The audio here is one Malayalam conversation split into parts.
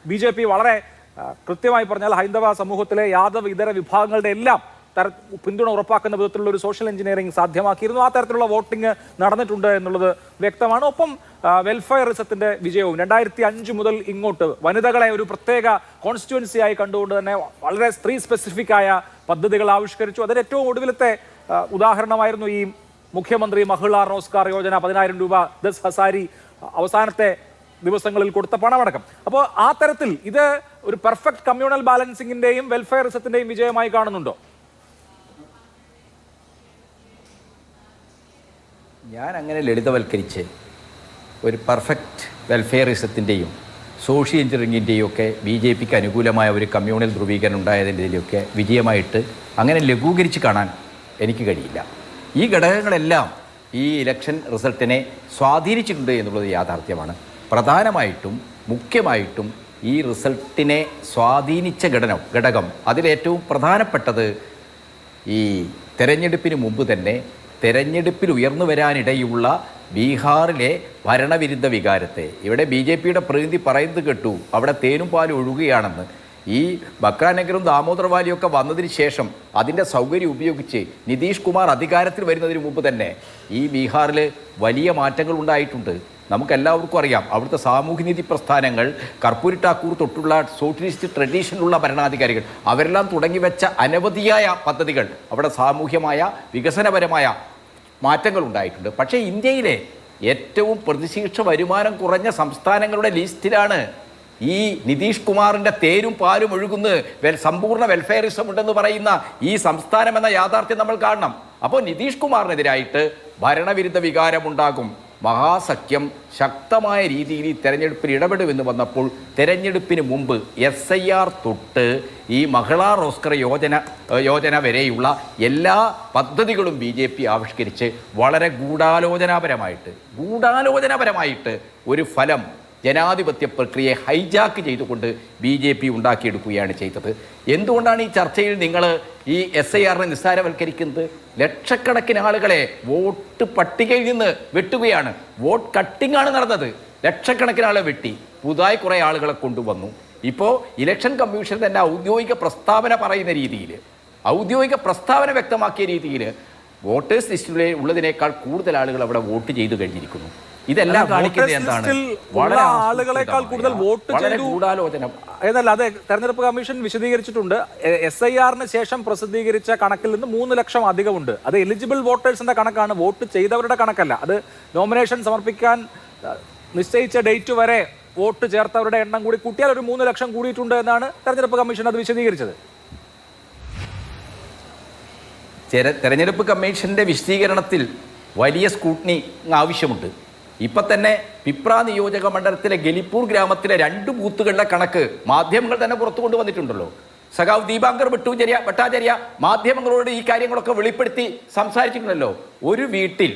BJP വളരെ കൃത്യമായി പറഞ്ഞാൽ ഹൈന്ദവ സമൂഹത്തിലെ യാദവ് ഇതര വിഭാഗങ്ങളുടെ എല്ലാം പിന്തുണ ഉറപ്പാക്കുന്ന വിധത്തിലുള്ള ഒരു സോഷ്യൽ എഞ്ചിനീയറിംഗ് സാധ്യമാക്കിയിരുന്നു. ആ തരത്തിലുള്ള വോട്ടിംഗ് നടന്നിട്ടുണ്ട് എന്നുള്ളത് വ്യക്തമാണ്. ഒപ്പം വെൽഫെയറിസത്തിന്റെ വിജയവും 2005 മുതൽ ഇങ്ങോട്ട് വനിതകളെ ഒരു പ്രത്യേക കോൺസ്റ്റിറ്റ്യുവൻസിയായി കണ്ടുകൊണ്ട് തന്നെ വളരെ സ്ത്രീ സ്പെസിഫിക് ആയ പദ്ധതികൾ ആവിഷ്കരിച്ചു. അതിന് ഏറ്റവും ഒടുവിലത്തെ ഉദാഹരണമായിരുന്നു ഈ മുഖ്യമന്ത്രി മഹിളാ റോസ്ഗാർ യോജന, 10,000 രൂപ 10 ഹസാരി അവസാനത്തെ ദിവസങ്ങളിൽ കൊടുത്ത പണമടക്കം. അപ്പോൾ ആ തരത്തിൽ ഇത് ഒരു പെർഫെക്റ്റ് കമ്മ്യൂണൽ ബാലൻസിംഗിന്റെയും വെൽഫെയറിസത്തിന്റെയും വിജയമായി കാണുന്നുണ്ടോ? ഞാൻ അങ്ങനെ ലളിതവൽക്കരിച്ച് ഒരു പെർഫെക്റ്റ് വെൽഫെയറിസത്തിൻ്റെയും സോഷ്യൽ എഞ്ചിനീയറിംഗിൻ്റെയും ഒക്കെ BJPക്ക് അനുകൂലമായ ഒരു കമ്മ്യൂണൽ ധ്രുവീകരണം ഉണ്ടായതിൻ്റെയൊക്കെ വിജയമായിട്ട് അങ്ങനെ ലഘൂകരിച്ച് കാണാൻ എനിക്ക് കഴിയില്ല. ഈ ഘടകങ്ങളെല്ലാം ഈ ഇലക്ഷൻ റിസൾട്ടിനെ സ്വാധീനിച്ചിട്ടുണ്ട് എന്നുള്ളത് യാഥാർത്ഥ്യമാണ്. പ്രധാനമായിട്ടും മുഖ്യമായിട്ടും ഈ റിസൾട്ടിനെ സ്വാധീനിച്ച ഘടകം അതിലേറ്റവും പ്രധാനപ്പെട്ടത് ഈ തെരഞ്ഞെടുപ്പിന് മുമ്പ് തന്നെ തെരഞ്ഞെടുപ്പിൽ ഉയർന്നു വരാനിടയുള്ള ബീഹാറിലെ ഭരണവിരുദ്ധ വികാരത്തെ, ഇവിടെ BJPയുടെ പ്രതിനിധി പറയുന്നത് കേട്ടു അവിടെ തേനും പാലും ഒഴുകുകയാണെന്ന്. ഈ ബക്രാനഗറും ദാമോദർ വാലിയൊക്കെ വന്നതിന് ശേഷം അതിൻ്റെ സൗകര്യം ഉപയോഗിച്ച് നിതീഷ് കുമാർ അധികാരത്തിൽ വരുന്നതിന് മുമ്പ് തന്നെ ഈ ബീഹാറിൽ വലിയ മാറ്റങ്ങൾ ഉണ്ടായിട്ടുണ്ട്. നമുക്കെല്ലാവർക്കും അറിയാം അവിടുത്തെ സാമൂഹ്യനീതി പ്രസ്ഥാനങ്ങൾ, കർപ്പൂരി ഠാക്കൂർ തൊട്ടുള്ള സോഷ്യലിസ്റ്റ് ട്രഡീഷനുള്ള ഭരണാധികാരികൾ അവരെല്ലാം തുടങ്ങിവെച്ച അനവധിയായ പദ്ധതികൾ അവിടെ സാമൂഹ്യമായ വികസനപരമായ മാറ്റങ്ങൾ ഉണ്ടായിട്ടുണ്ട്. പക്ഷേ ഇന്ത്യയിലെ ഏറ്റവും പ്രതിശീർഷ വരുമാനം കുറഞ്ഞ സംസ്ഥാനങ്ങളുടെ ലിസ്റ്റിലാണ് ഈ നിതീഷ് കുമാറിൻ്റെ തേരും പാലും ഒഴുകുന്ന സമ്പൂർണ്ണ വെൽഫെയറിസം ഉണ്ടെന്ന് പറയുന്ന ഈ സംസ്ഥാനം എന്ന യാഥാർത്ഥ്യം നമ്മൾ കാണണം. അപ്പോൾ നിതീഷ് കുമാറിനെതിരായിട്ട് ഭരണവിരുദ്ധ വികാരമുണ്ടാകും. മഹാസഖ്യം ശക്തമായ രീതിയിൽ ഈ തെരഞ്ഞെടുപ്പിൽ ഇടപെടുമെന്ന് വന്നപ്പോൾ തെരഞ്ഞെടുപ്പിന് മുമ്പ് SIR തൊട്ട് ഈ മഹിളാ റോസ്ഗാർ യോജന വരെയുള്ള എല്ലാ പദ്ധതികളും BJP ആവിഷ്കരിച്ച് വളരെ ഗൂഢാലോചനാപരമായിട്ട് ഒരു ഫലം ജനാധിപത്യ പ്രക്രിയയെ ഹൈജാക്ക് ചെയ്തുകൊണ്ട് BJP ഉണ്ടാക്കിയെടുക്കുകയാണ് ചെയ്തത്. എന്തുകൊണ്ടാണ് ഈ ചർച്ചയിൽ നിങ്ങൾ ഈ SIRനെ നിസ്സാരവൽക്കരിക്കുന്നത്? ലക്ഷക്കണക്കിന് ആളുകളെ വോട്ട് പട്ടികയിൽ നിന്ന് വെട്ടുകയാണ്. വോട്ട് കട്ടിങ്ങാണ് നടന്നത്. ലക്ഷക്കണക്കിന് ആളെ വെട്ടി പുതുതായി കുറേ ആളുകളെ കൊണ്ടുവന്നു. ഇപ്പോൾ ഇലക്ഷൻ കമ്മീഷൻ തന്നെ ഔദ്യോഗിക പ്രസ്താവന പറയുന്ന രീതിയിൽ, ഔദ്യോഗിക പ്രസ്താവന വ്യക്തമാക്കിയ രീതിയിൽ വോട്ടേഴ്സ് ലിസ്റ്റിൽ ഉള്ളതിനേക്കാൾ കൂടുതൽ ആളുകൾ അവിടെ വോട്ട് ചെയ്തു കഴിഞ്ഞിരിക്കുന്നു. ഇതെല്ലാം കാണിക്കുന്നത് എന്താണ്? വളരെ ആളുകളെക്കാൾ കൂടുതൽ വോട്ട് ചെയ്തു എന്നല്ല, അതെ, തെരഞ്ഞെടുപ്പ് കമ്മീഷൻ വിശദീകരിച്ചിട്ടുണ്ട്. SIRന് ശേഷം പ്രസിദ്ധീകരിച്ച കണക്കിൽ നിന്ന് 3 ലക്ഷം അധികമുണ്ട്. അത് എലിജിബിൾ വോട്ടേഴ്സിന്റെ കണക്കാണ്, വോട്ട് ചെയ്തവരുടെ കണക്കല്ല. അത് നോമിനേഷൻ സമർപ്പിക്കാൻ നിശ്ചയിച്ച ഡേറ്റ് വരെ വോട്ട് ചേർത്തവരുടെ എണ്ണം കൂടി കൂട്ടിയാൽ ഒരു 3 ലക്ഷം കൂടിയിട്ടുണ്ട് എന്നാണ് തെരഞ്ഞെടുപ്പ് കമ്മീഷൻ അത് വിശദീകരിച്ചത്. തെരഞ്ഞെടുപ്പ് കമ്മീഷന്റെ വിശദീകരണത്തിൽ വലിയ സ്ക്രൂട്ടിനി ആവശ്യമുണ്ട്. ഇപ്പം തന്നെ പിപ്ര നിയോജക മണ്ഡലത്തിലെ ഗലിപ്പൂർ ഗ്രാമത്തിലെ 2 ബൂത്തുകളുടെ കണക്ക് മാധ്യമങ്ങൾ തന്നെ പുറത്തു കൊണ്ടുവന്നിട്ടുണ്ടല്ലോ. സഖാവ് ദീപാങ്കർ ഭട്ടാചാര്യ മാധ്യമങ്ങളോട് ഈ കാര്യങ്ങളൊക്കെ വെളിപ്പെടുത്തി സംസാരിച്ചിട്ടുണ്ടല്ലോ. ഒരു വീട്ടിൽ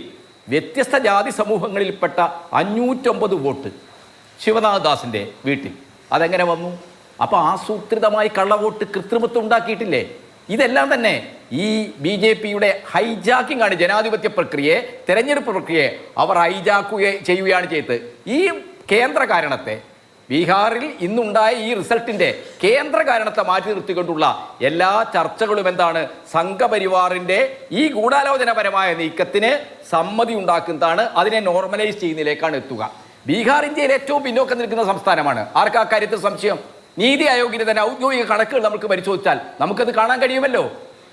വ്യത്യസ്ത ജാതി സമൂഹങ്ങളിൽപ്പെട്ട 509 വോട്ട് ശിവനാഥ് ദാസിൻ്റെ വീട്ടിൽ അതെങ്ങനെ വന്നു? അപ്പോൾ ആസൂത്രിതമായി കള്ളവോട്ട് കൃത്രിമത്വം ഉണ്ടാക്കിയിട്ടില്ലേ? ഇതെല്ലാം തന്നെ ഈ BJPയുടെ ഹൈജാക്കിംഗ് ആണ്. ജനാധിപത്യ പ്രക്രിയയെ, തെരഞ്ഞെടുപ്പ് പ്രക്രിയയെ അവർ ഹൈജാക്കുക ചെയ്യുകയാണ് ചെയ്തത്. ഈ കേന്ദ്ര കാരണത്തെ, ബീഹാറിൽ ഇന്നുണ്ടായ ഈ റിസൾട്ടിൻ്റെ കേന്ദ്ര കാരണത്തെ മാറ്റി നിർത്തിക്കൊണ്ടുള്ള എല്ലാ ചർച്ചകളും എന്താണ്? സംഘപരിവാറിൻ്റെ ഈ ഗൂഢാലോചനപരമായ നീക്കത്തിന് സമ്മതി ഉണ്ടാക്കുന്നതാണ്, അതിനെ നോർമലൈസ് ചെയ്യുന്നതിലേക്കാണ് എത്തുക. ബീഹാർ ഇന്ത്യയിൽ ഏറ്റവും പിന്നോക്കം നിൽക്കുന്ന സംസ്ഥാനമാണ്. ആർക്കാ കാര്യത്തിൽ സംശയം? നീതി ആയോഗിന്റെ തന്നെ ഔദ്യോഗിക കണക്കുകൾ നമുക്ക് പരിശോധിച്ചാൽ നമുക്കത് കാണാൻ കഴിയുമല്ലോ.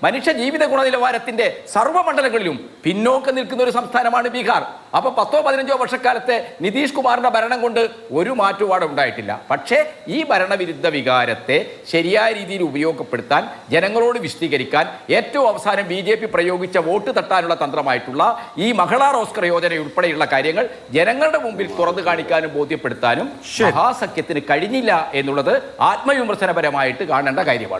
മനുഷ്യ ജീവിത ഗുണനിലവാരത്തിന്റെ സർവ്വമണ്ഡലങ്ങളിലും പിന്നോക്കം നിൽക്കുന്ന ഒരു സംസ്ഥാനമാണ് ബീഹാർ. അപ്പോൾ 10-15 വർഷക്കാലത്തെ നിതീഷ് കുമാറിന്റെ ഭരണം കൊണ്ട് ഒരു മാറ്റവും അവിടെ ഉണ്ടായിട്ടില്ല. പക്ഷേ ഈ ഭരണവിരുദ്ധ വികാരത്തെ ശരിയായ രീതിയിൽ ഉപയോഗപ്പെടുത്താൻ, ജനങ്ങളോട് വിശദീകരിക്കാൻ ഏറ്റവും അവസാനം BJP പ്രയോഗിച്ച വോട്ട് തട്ടാനുള്ള തന്ത്രമായിട്ടുള്ള ഈ മഹിളാ റോസ്ഗാർ യോജന ഉൾപ്പെടെയുള്ള കാര്യങ്ങൾ ജനങ്ങളുടെ മുമ്പിൽ തുറന്നു കാണിക്കാനും ബോധ്യപ്പെടുത്താനും മഹാസഖ്യത്തിന് കഴിഞ്ഞില്ല എന്നുള്ളത് ആത്മവിമർശനപരമായിട്ട് കാണേണ്ട കാര്യമാണ്.